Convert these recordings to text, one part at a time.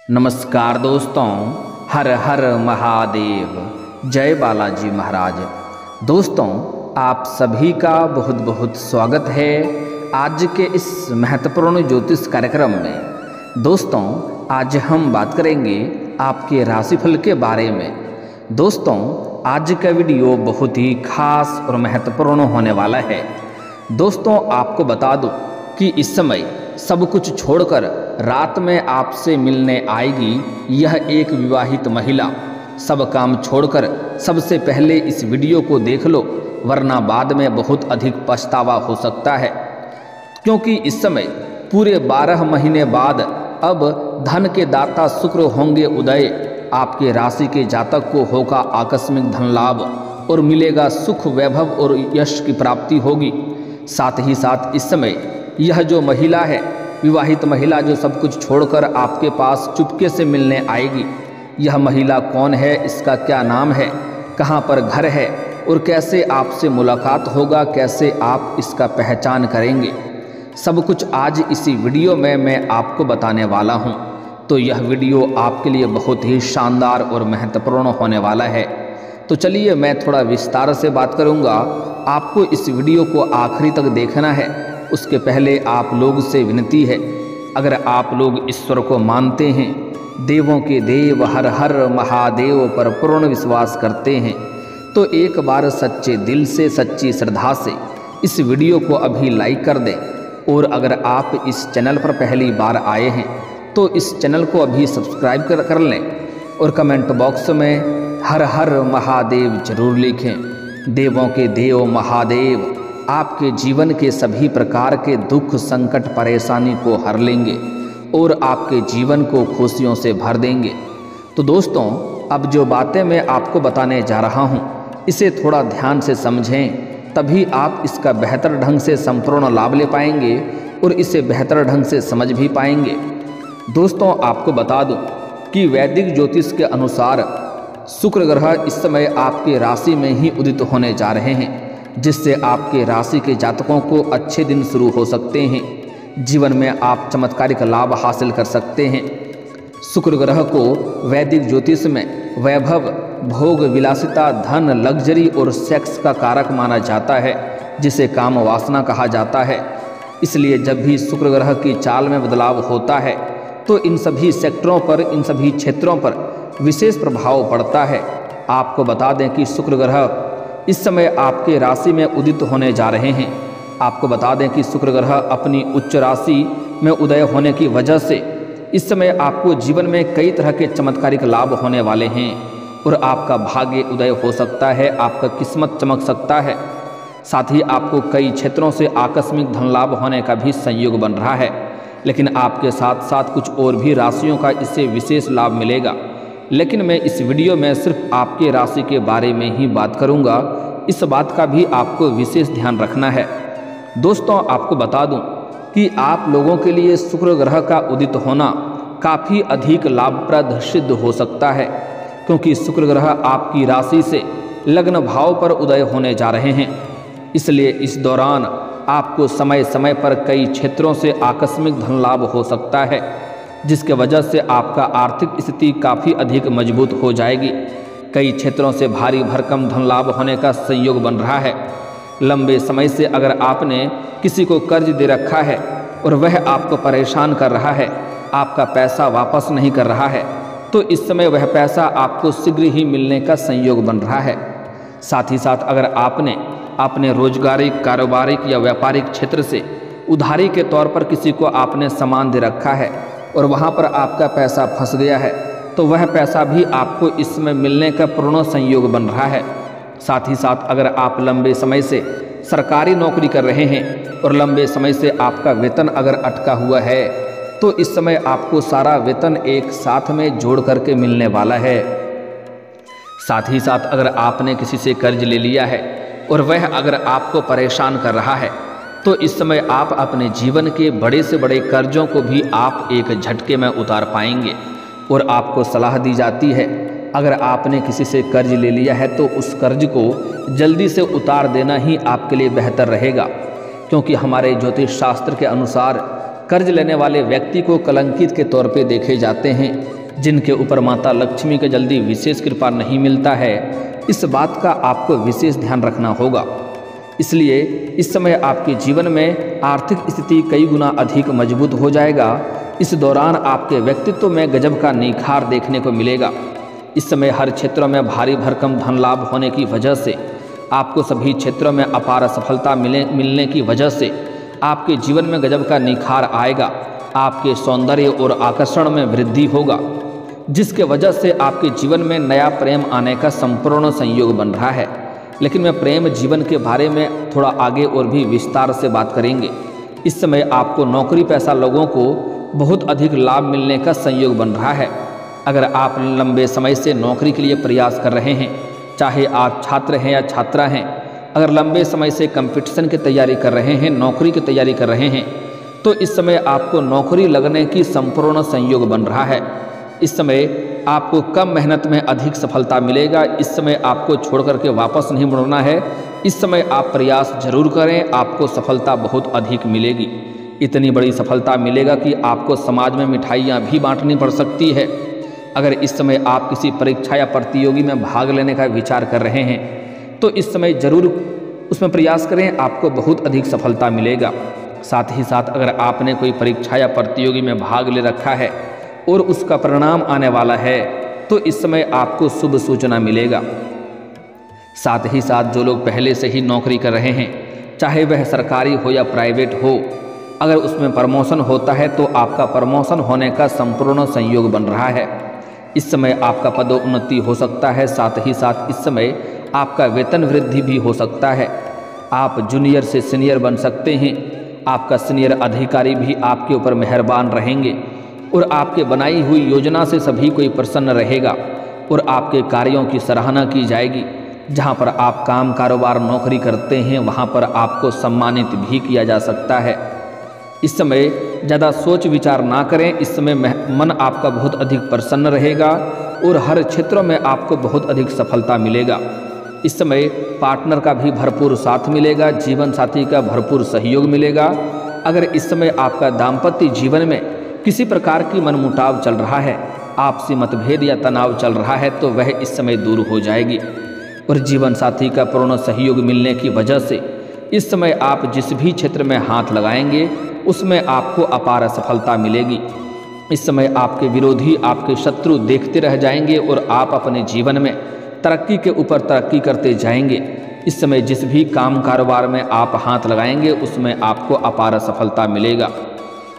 नमस्कार दोस्तों, हर हर महादेव, जय बालाजी महाराज। दोस्तों, आप सभी का बहुत बहुत स्वागत है आज के इस महत्वपूर्ण ज्योतिष कार्यक्रम में। दोस्तों, आज हम बात करेंगे आपके राशिफल के बारे में। दोस्तों, आज का वीडियो बहुत ही खास और महत्वपूर्ण होने वाला है। दोस्तों, आपको बता दूं कि इस समय सब कुछ छोड़कर रात में आपसे मिलने आएगी यह एक विवाहित महिला। सब काम छोड़कर सबसे पहले इस वीडियो को देख लो, वरना बाद में बहुत अधिक पछतावा हो सकता है। क्योंकि इस समय पूरे 12 महीने बाद अब धन के दाता शुक्र होंगे उदय। आपके राशि के जातक को होगा आकस्मिक धन लाभ और मिलेगा सुख, वैभव और यश की प्राप्ति होगी। साथ ही साथ इस समय यह जो महिला है, विवाहित महिला, जो सब कुछ छोड़कर आपके पास चुपके से मिलने आएगी, यह महिला कौन है, इसका क्या नाम है, कहाँ पर घर है और कैसे आपसे मुलाकात होगा, कैसे आप इसका पहचान करेंगे, सब कुछ आज इसी वीडियो में मैं आपको बताने वाला हूँ। तो यह वीडियो आपके लिए बहुत ही शानदार और महत्वपूर्ण होने वाला है। तो चलिए मैं थोड़ा विस्तार से बात करूँगा। आपको इस वीडियो को आखिरी तक देखना है। उसके पहले आप लोग से विनती है, अगर आप लोग ईश्वर को मानते हैं, देवों के देव हर हर महादेव पर पूर्ण विश्वास करते हैं, तो एक बार सच्चे दिल से, सच्ची श्रद्धा से इस वीडियो को अभी लाइक कर दें। और अगर आप इस चैनल पर पहली बार आए हैं तो इस चैनल को अभी सब्सक्राइब कर लें और कमेंट बॉक्स में हर हर महादेव जरूर लिखें। देवों के देव महादेव आपके जीवन के सभी प्रकार के दुख, संकट, परेशानी को हर लेंगे और आपके जीवन को खुशियों से भर देंगे। तो दोस्तों, अब जो बातें मैं आपको बताने जा रहा हूँ, इसे थोड़ा ध्यान से समझें, तभी आप इसका बेहतर ढंग से संपूर्ण लाभ ले पाएंगे और इसे बेहतर ढंग से समझ भी पाएंगे। दोस्तों, आपको बता दूं कि वैदिक ज्योतिष के अनुसार शुक्र ग्रह इस समय आपके राशि में ही उदित होने जा रहे हैं, जिससे आपके राशि के जातकों को अच्छे दिन शुरू हो सकते हैं। जीवन में आप चमत्कारिक लाभ हासिल कर सकते हैं। शुक्र ग्रह को वैदिक ज्योतिष में वैभव, भोग, विलासिता, धन, लग्जरी और सेक्स का कारक माना जाता है, जिसे काम वासना कहा जाता है। इसलिए जब भी शुक्र ग्रह की चाल में बदलाव होता है तो इन सभी सेक्टरों पर, इन सभी क्षेत्रों पर विशेष प्रभाव पड़ता है। आपको बता दें कि शुक्र ग्रह इस समय आपके राशि में उदित होने जा रहे हैं। आपको बता दें कि शुक्र ग्रह अपनी उच्च राशि में उदय होने की वजह से इस समय आपको जीवन में कई तरह के चमत्कारिक लाभ होने वाले हैं और आपका भाग्य उदय हो सकता है, आपका किस्मत चमक सकता है। साथ ही आपको कई क्षेत्रों से आकस्मिक धन लाभ होने का भी संयोग बन रहा है। लेकिन आपके साथ साथ कुछ और भी राशियों का इससे विशेष लाभ मिलेगा। लेकिन मैं इस वीडियो में सिर्फ आपके राशि के बारे में ही बात करूंगा। इस बात का भी आपको विशेष ध्यान रखना है। दोस्तों, आपको बता दूं कि आप लोगों के लिए शुक्र ग्रह का उदित होना काफ़ी अधिक लाभप्रद सिद्ध हो सकता है, क्योंकि शुक्र ग्रह आपकी राशि से लग्न भाव पर उदय होने जा रहे हैं। इसलिए इस दौरान आपको समय समय पर कई क्षेत्रों से आकस्मिक धन लाभ हो सकता है, जिसके वजह से आपका आर्थिक स्थिति काफ़ी अधिक मजबूत हो जाएगी। कई क्षेत्रों से भारी भरकम धन लाभ होने का संयोग बन रहा है। लंबे समय से अगर आपने किसी को कर्ज दे रखा है और वह आपको परेशान कर रहा है, आपका पैसा वापस नहीं कर रहा है, तो इस समय वह पैसा आपको शीघ्र ही मिलने का संयोग बन रहा है। साथ ही साथ अगर आपने रोजगारिक, कारोबारिक या व्यापारिक क्षेत्र से उधारी के तौर पर किसी को आपने सामान दे रखा है और वहाँ पर आपका पैसा फंस गया है, तो वह पैसा भी आपको इसमें मिलने का पूर्ण संयोग बन रहा है। साथ ही साथ अगर आप लंबे समय से सरकारी नौकरी कर रहे हैं और लंबे समय से आपका वेतन अगर अटका हुआ है, तो इस समय आपको सारा वेतन एक साथ में जोड़ करके मिलने वाला है। साथ ही साथ अगर आपने किसी से कर्ज ले लिया है और वह अगर आपको परेशान कर रहा है, तो इस समय आप अपने जीवन के बड़े से बड़े कर्जों को भी आप एक झटके में उतार पाएंगे। और आपको सलाह दी जाती है, अगर आपने किसी से कर्ज ले लिया है तो उस कर्ज को जल्दी से उतार देना ही आपके लिए बेहतर रहेगा, क्योंकि हमारे ज्योतिष शास्त्र के अनुसार कर्ज लेने वाले व्यक्ति को कलंकित के तौर पे देखे जाते हैं, जिनके ऊपर माता लक्ष्मी का जल्दी विशेष कृपा नहीं मिलता है। इस बात का आपको विशेष ध्यान रखना होगा। इसलिए इस समय आपके जीवन में आर्थिक स्थिति कई गुना अधिक मजबूत हो जाएगा। इस दौरान आपके व्यक्तित्व में गजब का निखार देखने को मिलेगा। इस समय हर क्षेत्रों में भारी भरकम धन लाभ होने की वजह से, आपको सभी क्षेत्रों में अपार सफलता मिलने की वजह से आपके जीवन में गजब का निखार आएगा। आपके सौंदर्य और आकर्षण में वृद्धि होगा, जिसके वजह से आपके जीवन में नया प्रेम आने का संपूर्ण संयोग बन रहा है। लेकिन मैं प्रेम जीवन के बारे में थोड़ा आगे और भी विस्तार से बात करेंगे। इस समय आपको नौकरी पेशा लोगों को बहुत अधिक लाभ मिलने का संयोग बन रहा है। अगर आप लंबे समय से नौकरी के लिए प्रयास कर रहे हैं, चाहे आप छात्र हैं या छात्रा हैं, अगर लंबे समय से कंपटीशन की तैयारी कर रहे हैं, नौकरी की तैयारी कर रहे हैं, तो इस समय आपको नौकरी लगने की संपूर्ण संयोग बन रहा है। इस समय आपको कम मेहनत में अधिक सफलता मिलेगा। इस समय आपको छोड़ करके वापस नहीं मुड़ना है। इस समय आप प्रयास जरूर करें, आपको सफलता बहुत अधिक मिलेगी। इतनी बड़ी सफलता मिलेगा कि आपको समाज में मिठाइयाँ भी बांटनी पड़ सकती है। अगर इस समय आप किसी परीक्षा या प्रतियोगी में भाग लेने का विचार कर रहे हैं, तो इस समय जरूर उसमें प्रयास करें, आपको बहुत अधिक सफलता मिलेगा। साथ ही साथ अगर आपने कोई परीक्षा या प्रतियोगी में भाग ले रखा है और उसका परिणाम आने वाला है, तो इस समय आपको शुभ सूचना मिलेगा। साथ ही साथ जो लोग पहले से ही नौकरी कर रहे हैं, चाहे वह सरकारी हो या प्राइवेट हो, अगर उसमें प्रमोशन होता है तो आपका प्रमोशन होने का संपूर्ण संयोग बन रहा है। इस समय आपका पदोन्नति हो सकता है। साथ ही साथ इस समय आपका वेतन वृद्धि भी हो सकता है। आप जूनियर से सीनियर बन सकते हैं। आपका सीनियर अधिकारी भी आपके ऊपर मेहरबान रहेंगे और आपके बनाई हुई योजना से सभी कोई प्रसन्न रहेगा और आपके कार्यों की सराहना की जाएगी। जहां पर आप काम कारोबार नौकरी करते हैं, वहां पर आपको सम्मानित भी किया जा सकता है। इस समय ज़्यादा सोच विचार ना करें। इस समय मन आपका बहुत अधिक प्रसन्न रहेगा और हर क्षेत्रों में आपको बहुत अधिक सफलता मिलेगा। इस समय पार्टनर का भी भरपूर साथ मिलेगा, जीवन साथी का भरपूर सहयोग मिलेगा। अगर इस समय आपका दाम्पत्य जीवन में किसी प्रकार की मनमुटाव चल रहा है, आपसी मतभेद या तनाव चल रहा है, तो वह इस समय दूर हो जाएगी और जीवन साथी का पूर्ण सहयोग मिलने की वजह से इस समय आप जिस भी क्षेत्र में हाथ लगाएंगे उसमें आपको अपार सफलता मिलेगी। इस समय आपके विरोधी, आपके शत्रु देखते रह जाएंगे और आप अपने जीवन में तरक्की के ऊपर तरक्की करते जाएंगे। इस समय जिस भी काम कारोबार में आप हाथ लगाएंगे उसमें आपको अपार सफलता मिलेगा।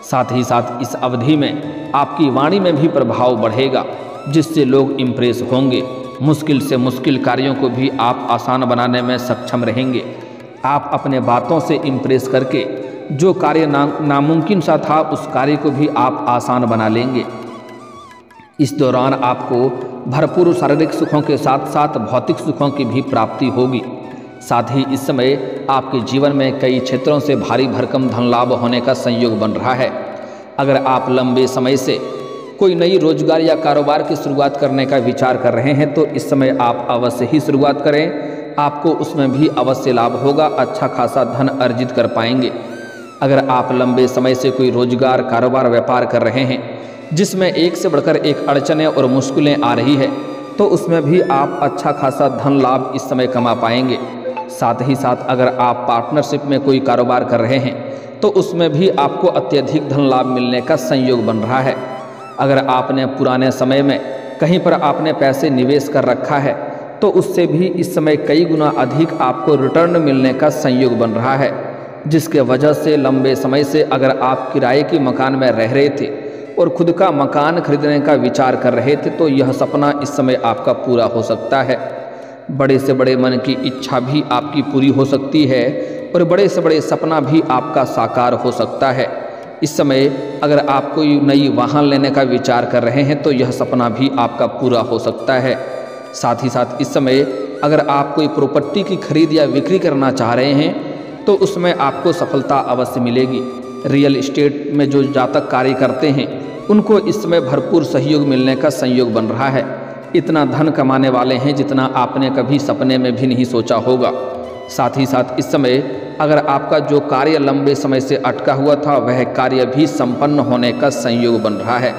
साथ ही साथ इस अवधि में आपकी वाणी में भी प्रभाव बढ़ेगा, जिससे लोग इम्प्रेस होंगे। मुश्किल से मुश्किल कार्यों को भी आप आसान बनाने में सक्षम रहेंगे। आप अपने बातों से इम्प्रेस करके जो कार्य नामुमकिन सा था, उस कार्य को भी आप आसान बना लेंगे। इस दौरान आपको भरपूर शारीरिक सुखों के साथ साथ भौतिक सुखों की भी प्राप्ति होगी। साथ ही इस समय आपके जीवन में कई क्षेत्रों से भारी भरकम धन लाभ होने का संयोग बन रहा है। अगर आप लंबे समय से कोई नई रोजगार या कारोबार की शुरुआत करने का विचार कर रहे हैं, तो इस समय आप अवश्य ही शुरुआत करें। आपको उसमें भी अवश्य लाभ होगा, अच्छा खासा धन अर्जित कर पाएंगे। अगर आप लंबे समय से कोई रोजगार, कारोबार, व्यापार कर रहे हैं जिसमें एक से बढ़कर एक अड़चनें और मुश्किलें आ रही है, तो उसमें भी आप अच्छा खासा धन लाभ इस समय कमा पाएंगे। साथ ही साथ अगर आप पार्टनरशिप में कोई कारोबार कर रहे हैं, तो उसमें भी आपको अत्यधिक धन लाभ मिलने का संयोग बन रहा है। अगर आपने पुराने समय में कहीं पर आपने पैसे निवेश कर रखा है, तो उससे भी इस समय कई गुना अधिक आपको रिटर्न मिलने का संयोग बन रहा है, जिसके वजह से लंबे समय से अगर आप किराए के मकान में रह रहे थे और खुद का मकान खरीदने का विचार कर रहे थे, तो यह सपना इस समय आपका पूरा हो सकता है। बड़े से बड़े मन की इच्छा भी आपकी पूरी हो सकती है और बड़े से बड़े सपना भी आपका साकार हो सकता है। इस समय अगर आप कोई नई वाहन लेने का विचार कर रहे हैं, तो यह सपना भी आपका पूरा हो सकता है। साथ ही साथ इस समय अगर आप कोई प्रॉपर्टी की खरीद या बिक्री करना चाह रहे हैं, तो उसमें आपको सफलता अवश्य मिलेगी। रियल एस्टेट में जो जातक कार्य करते हैं, उनको इस समय भरपूर सहयोग मिलने का संयोग बन रहा है। इतना धन कमाने वाले हैं जितना आपने कभी सपने में भी नहीं सोचा होगा। साथ ही साथ इस समय अगर आपका जो कार्य लंबे समय से अटका हुआ था वह कार्य भी संपन्न होने का संयोग बन रहा है।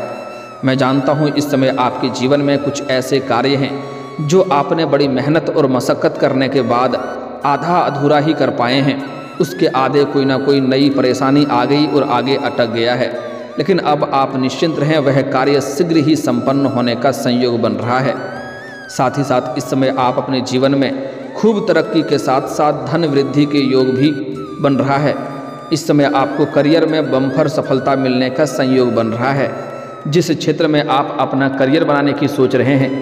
मैं जानता हूँ इस समय आपके जीवन में कुछ ऐसे कार्य हैं जो आपने बड़ी मेहनत और मशक्क़त करने के बाद आधा अधूरा ही कर पाए हैं। उसके आगे कोई ना कोई नई परेशानी आ गई और आगे अटक गया है, लेकिन अब आप निश्चिंत रहें, वह कार्य शीघ्र ही संपन्न होने का संयोग बन रहा है। साथ ही साथ इस समय आप अपने जीवन में खूब तरक्की के साथ साथ धन वृद्धि के योग भी बन रहा है। इस समय आपको करियर में बम्पर सफलता मिलने का संयोग बन रहा है। जिस क्षेत्र में आप अपना करियर बनाने की सोच रहे हैं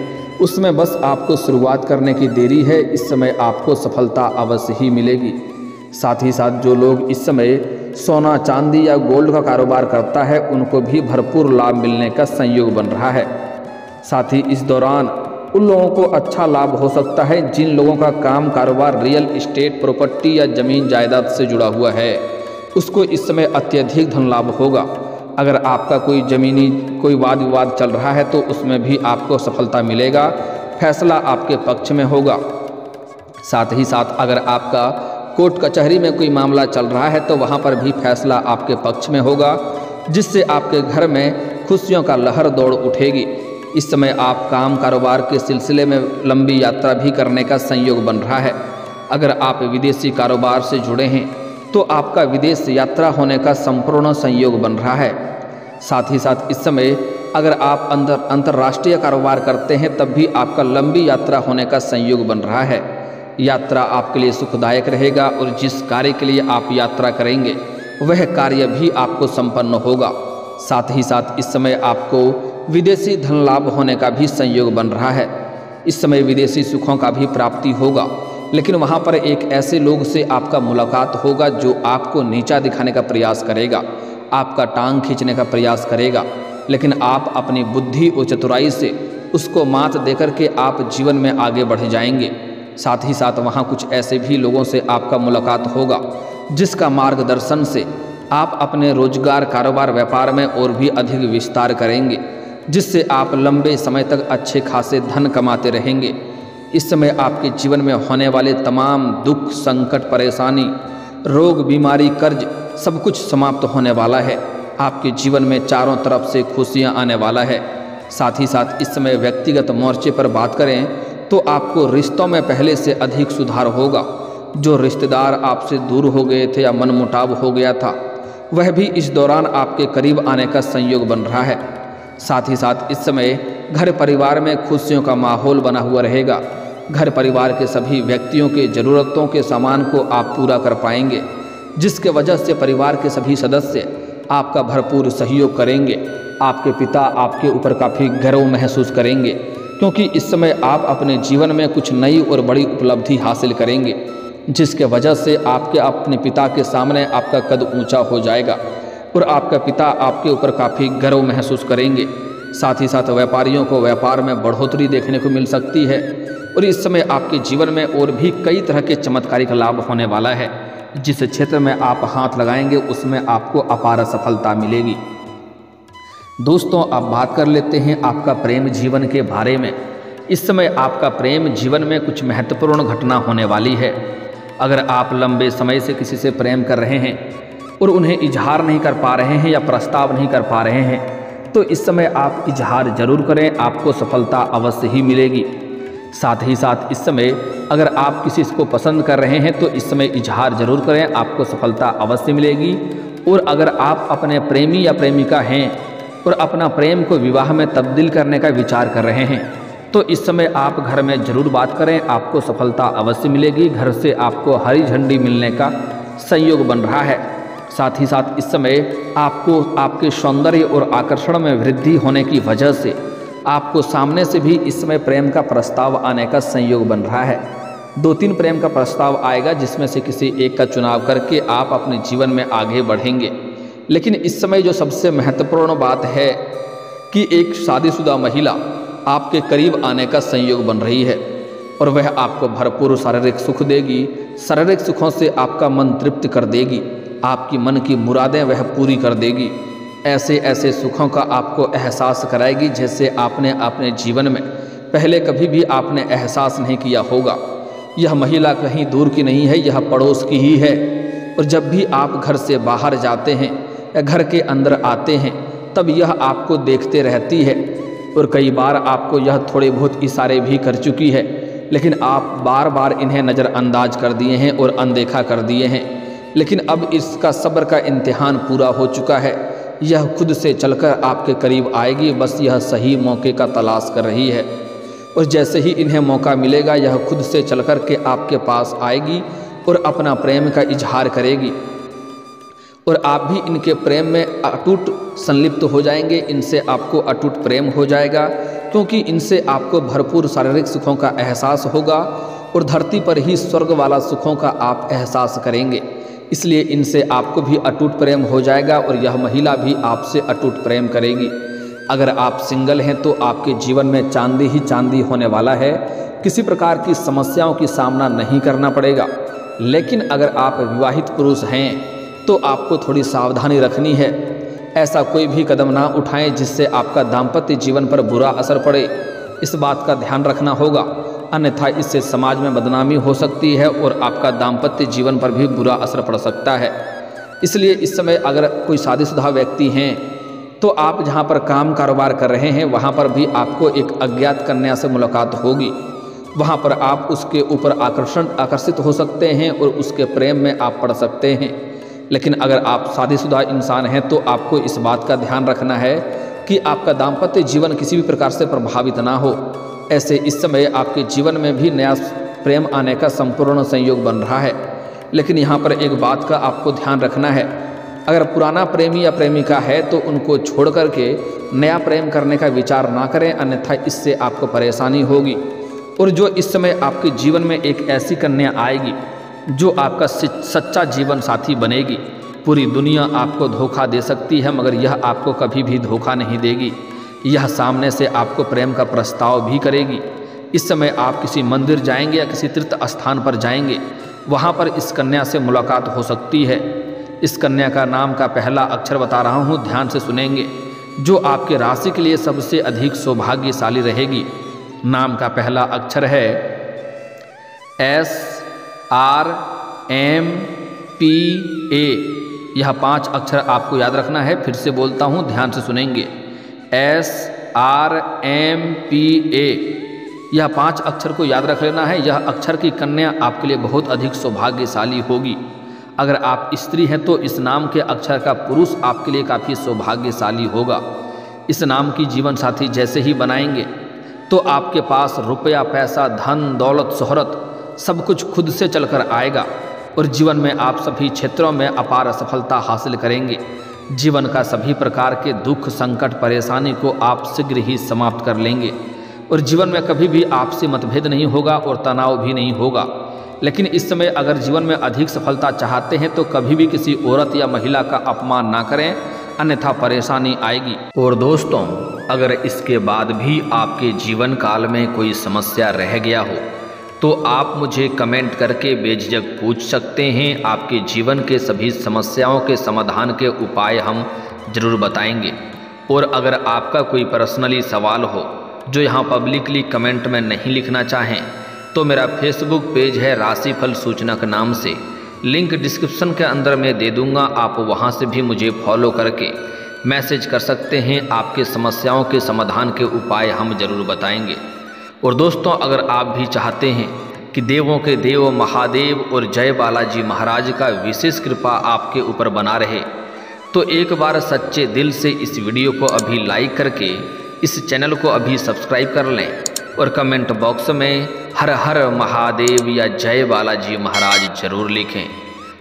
उसमें बस आपको शुरुआत करने की देरी है। इस समय आपको सफलता अवश्य ही मिलेगी। साथ ही साथ जो लोग इस समय सोना चांदी या गोल्ड का कारोबार करता है उनको भी भरपूर लाभ मिलने का संयोग बन रहा है। साथ ही इस दौरान उन लोगों को अच्छा लाभ हो सकता है जिन लोगों का काम कारोबार रियल इस्टेट, प्रॉपर्टी या ज़मीन जायदाद से जुड़ा हुआ है, उसको इस समय अत्यधिक धन लाभ होगा। अगर आपका कोई वाद विवाद चल रहा है तो उसमें भी आपको सफलता मिलेगा, फैसला आपके पक्ष में होगा। साथ ही साथ अगर आपका कोर्ट कचहरी में कोई मामला चल रहा है तो वहाँ पर भी फैसला आपके पक्ष में होगा, जिससे आपके घर में खुशियों का लहर दौड़ उठेगी। इस समय आप काम कारोबार के सिलसिले में लंबी यात्रा भी करने का संयोग बन रहा है। अगर आप विदेशी कारोबार से जुड़े हैं तो आपका विदेश यात्रा होने का संपूर्ण संयोग बन रहा है। साथ ही साथ इस समय अगर आप अंतर्राष्ट्रीय कारोबार करते हैं तब भी आपका लंबी यात्रा होने का संयोग बन रहा है। यात्रा आपके लिए सुखदायक रहेगा और जिस कार्य के लिए आप यात्रा करेंगे वह कार्य भी आपको संपन्न होगा। साथ ही साथ इस समय आपको विदेशी धन लाभ होने का भी संयोग बन रहा है। इस समय विदेशी सुखों का भी प्राप्ति होगा, लेकिन वहाँ पर एक ऐसे लोग से आपका मुलाकात होगा जो आपको नीचा दिखाने का प्रयास करेगा, आपका टांग खींचने का प्रयास करेगा, लेकिन आप अपनी बुद्धि और चतुराई से उसको मात देकर के आप जीवन में आगे बढ़ जाएंगे। साथ ही साथ वहाँ कुछ ऐसे भी लोगों से आपका मुलाकात होगा जिसका मार्गदर्शन से आप अपने रोजगार, कारोबार, व्यापार में और भी अधिक विस्तार करेंगे, जिससे आप लंबे समय तक अच्छे खासे धन कमाते रहेंगे। इस समय आपके जीवन में होने वाले तमाम दुख, संकट, परेशानी, रोग, बीमारी, कर्ज सब कुछ समाप्त होने वाला है। आपके जीवन में चारों तरफ से खुशियां आने वाला है। साथ ही साथ इस समय व्यक्तिगत मोर्चे पर बात करें तो आपको रिश्तों में पहले से अधिक सुधार होगा। जो रिश्तेदार आपसे दूर हो गए थे या मनमुटाव हो गया था वह भी इस दौरान आपके करीब आने का संयोग बन रहा है। साथ ही साथ इस समय घर परिवार में खुशियों का माहौल बना हुआ रहेगा। घर परिवार के सभी व्यक्तियों के ज़रूरतों के सामान को आप पूरा कर पाएंगे, जिसके वजह से परिवार के सभी सदस्य आपका भरपूर सहयोग करेंगे। आपके पिता आपके ऊपर काफ़ी गर्व महसूस करेंगे, क्योंकि इस समय आप अपने जीवन में कुछ नई और बड़ी उपलब्धि हासिल करेंगे, जिसके वजह से आपके अपने पिता के सामने आपका कद ऊंचा हो जाएगा और आपका पिता आपके ऊपर काफ़ी गर्व महसूस करेंगे। साथ ही साथ व्यापारियों को व्यापार में बढ़ोतरी देखने को मिल सकती है और इस समय आपके जीवन में और भी कई तरह के चमत्कारिक लाभ होने वाला है। जिस क्षेत्र में आप हाथ लगाएंगे उसमें आपको अपार सफलता मिलेगी। दोस्तों, अब बात कर लेते हैं आपका प्रेम जीवन के बारे में। इस समय आपका प्रेम जीवन में कुछ महत्वपूर्ण घटना होने वाली है। अगर आप लंबे समय से किसी से प्रेम कर रहे हैं और उन्हें इजहार नहीं कर पा रहे हैं या प्रस्ताव नहीं कर पा रहे हैं तो इस समय आप इजहार जरूर करें, आपको सफलता अवश्य ही मिलेगी। साथ ही साथ इस समय अगर आप किसी को पसंद कर रहे हैं तो इस समय इजहार जरूर करें, आपको सफलता अवश्य मिलेगी। और अगर आप अपने प्रेमी या प्रेमिका हैं और अपना प्रेम को विवाह में तब्दील करने का विचार कर रहे हैं तो इस समय आप घर में ज़रूर बात करें, आपको सफलता अवश्य मिलेगी। घर से आपको हरी झंडी मिलने का संयोग बन रहा है। साथ ही साथ इस समय आपको आपके सौंदर्य और आकर्षण में वृद्धि होने की वजह से आपको सामने से भी इस समय प्रेम का प्रस्ताव आने का संयोग बन रहा है। 2-3 प्रेम का प्रस्ताव आएगा, जिसमें से किसी एक का चुनाव करके आप अपने जीवन में आगे बढ़ेंगे। लेकिन इस समय जो सबसे महत्वपूर्ण बात है कि एक शादीशुदा महिला आपके करीब आने का संयोग बन रही है और वह आपको भरपूर शारीरिक सुख देगी। शारीरिक सुखों से आपका मन तृप्त कर देगी, आपकी मन की मुरादें वह पूरी कर देगी। ऐसे ऐसे सुखों का आपको एहसास कराएगी जैसे आपने अपने जीवन में पहले कभी भी आपने एहसास नहीं किया होगा। यह महिला कहीं दूर की नहीं है, यह पड़ोस की ही है। और जब भी आप घर से बाहर जाते हैं या घर के अंदर आते हैं तब यह आपको देखते रहती है। और कई बार आपको यह थोड़े बहुत इशारे भी कर चुकी है, लेकिन आप बार बार इन्हें नज़रअंदाज कर दिए हैं और अनदेखा कर दिए हैं। लेकिन अब इसका सब्र का इम्तिहान पूरा हो चुका है। यह खुद से चलकर आपके करीब आएगी, बस यह सही मौके का तलाश कर रही है। और जैसे ही इन्हें मौका मिलेगा यह खुद से चल कर के आपके पास आएगी और अपना प्रेम का इजहार करेगी। और आप भी इनके प्रेम में अटूट संलिप्त हो जाएंगे। इनसे आपको अटूट प्रेम हो जाएगा, क्योंकि इनसे आपको भरपूर शारीरिक सुखों का एहसास होगा और धरती पर ही स्वर्ग वाला सुखों का आप एहसास करेंगे। इसलिए इनसे आपको भी अटूट प्रेम हो जाएगा और यह महिला भी आपसे अटूट प्रेम करेगी। अगर आप सिंगल हैं तो आपके जीवन में चांदी ही चांदी होने वाला है। किसी प्रकार की समस्याओं की सामना नहीं करना पड़ेगा। लेकिन अगर आप विवाहित पुरुष हैं तो आपको थोड़ी सावधानी रखनी है। ऐसा कोई भी कदम ना उठाएं जिससे आपका दाम्पत्य जीवन पर बुरा असर पड़े। इस बात का ध्यान रखना होगा, अन्यथा इससे समाज में बदनामी हो सकती है और आपका दाम्पत्य जीवन पर भी बुरा असर पड़ सकता है। इसलिए इस समय अगर कोई शादीशुदा व्यक्ति हैं तो आप जहां पर काम कारोबार कर रहे हैं वहां पर भी आपको एक अज्ञात कन्या से मुलाकात होगी। वहां पर आप उसके ऊपर आकर्षित हो सकते हैं और उसके प्रेम में आप पड़ सकते हैं। लेकिन अगर आप शादीशुदा इंसान हैं तो आपको इस बात का ध्यान रखना है कि आपका दाम्पत्य जीवन किसी भी प्रकार से प्रभावित ना हो। ऐसे इस समय आपके जीवन में भी नया प्रेम आने का संपूर्ण संयोग बन रहा है। लेकिन यहाँ पर एक बात का आपको ध्यान रखना है, अगर पुराना प्रेमी या प्रेमिका है तो उनको छोड़ करके नया प्रेम करने का विचार ना करें, अन्यथा इससे आपको परेशानी होगी। और जो इस समय आपके जीवन में एक ऐसी कन्या आएगी जो आपका सच्चा जीवन साथी बनेगी। पूरी दुनिया आपको धोखा दे सकती है मगर यह आपको कभी भी धोखा नहीं देगी। यह सामने से आपको प्रेम का प्रस्ताव भी करेगी। इस समय आप किसी मंदिर जाएंगे या किसी तीर्थ स्थान पर जाएंगे, वहाँ पर इस कन्या से मुलाकात हो सकती है। इस कन्या का नाम का पहला अक्षर बता रहा हूँ, ध्यान से सुनेंगे, जो आपके राशि के लिए सबसे अधिक सौभाग्यशाली रहेगी। नाम का पहला अक्षर है SRMPA। यह 5 अक्षर आपको याद रखना है। फिर से बोलता हूँ, ध्यान से सुनेंगे, SRMPA। यह 5 अक्षर को याद रख लेना है। यह अक्षर की कन्या आपके लिए बहुत अधिक सौभाग्यशाली होगी। अगर आप स्त्री हैं तो इस नाम के अक्षर का पुरुष आपके लिए काफ़ी सौभाग्यशाली होगा। इस नाम की जीवन साथी जैसे ही बनाएंगे तो आपके पास रुपया, पैसा, धन, दौलत, शोहरत सब कुछ खुद से चलकर आएगा और जीवन में आप सभी क्षेत्रों में अपार सफलता हासिल करेंगे। जीवन का सभी प्रकार के दुख, संकट, परेशानी को आप शीघ्र ही समाप्त कर लेंगे और जीवन में कभी भी आपसे मतभेद नहीं होगा और तनाव भी नहीं होगा। लेकिन इस समय अगर जीवन में अधिक सफलता चाहते हैं तो कभी भी किसी औरत या महिला का अपमान ना करें, अन्यथा परेशानी आएगी। और दोस्तों, अगर इसके बाद भी आपके जीवन काल में कोई समस्या रह गया हो तो आप मुझे कमेंट करके बेझिझक पूछ सकते हैं। आपके जीवन के सभी समस्याओं के समाधान के उपाय हम जरूर बताएंगे। और अगर आपका कोई पर्सनली सवाल हो जो यहाँ पब्लिकली कमेंट में नहीं लिखना चाहें तो मेरा फेसबुक पेज है राशिफल सूचनक नाम से, लिंक डिस्क्रिप्शन के अंदर मैं दे दूंगा। आप वहां से भी मुझे फॉलो करके मैसेज कर सकते हैं। आपके समस्याओं के समाधान के उपाय हम जरूर बताएंगे। और दोस्तों, अगर आप भी चाहते हैं कि देवों के देव महादेव और जय बालाजी महाराज का विशेष कृपा आपके ऊपर बना रहे तो एक बार सच्चे दिल से इस वीडियो को अभी लाइक करके इस चैनल को अभी सब्सक्राइब कर लें और कमेंट बॉक्स में हर हर महादेव या जय बालाजी महाराज जरूर लिखें।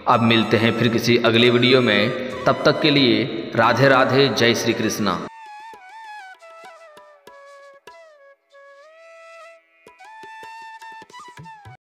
अब मिलते हैं फिर किसी अगले वीडियो में। तब तक के लिए राधे राधे, जय श्री कृष्णा।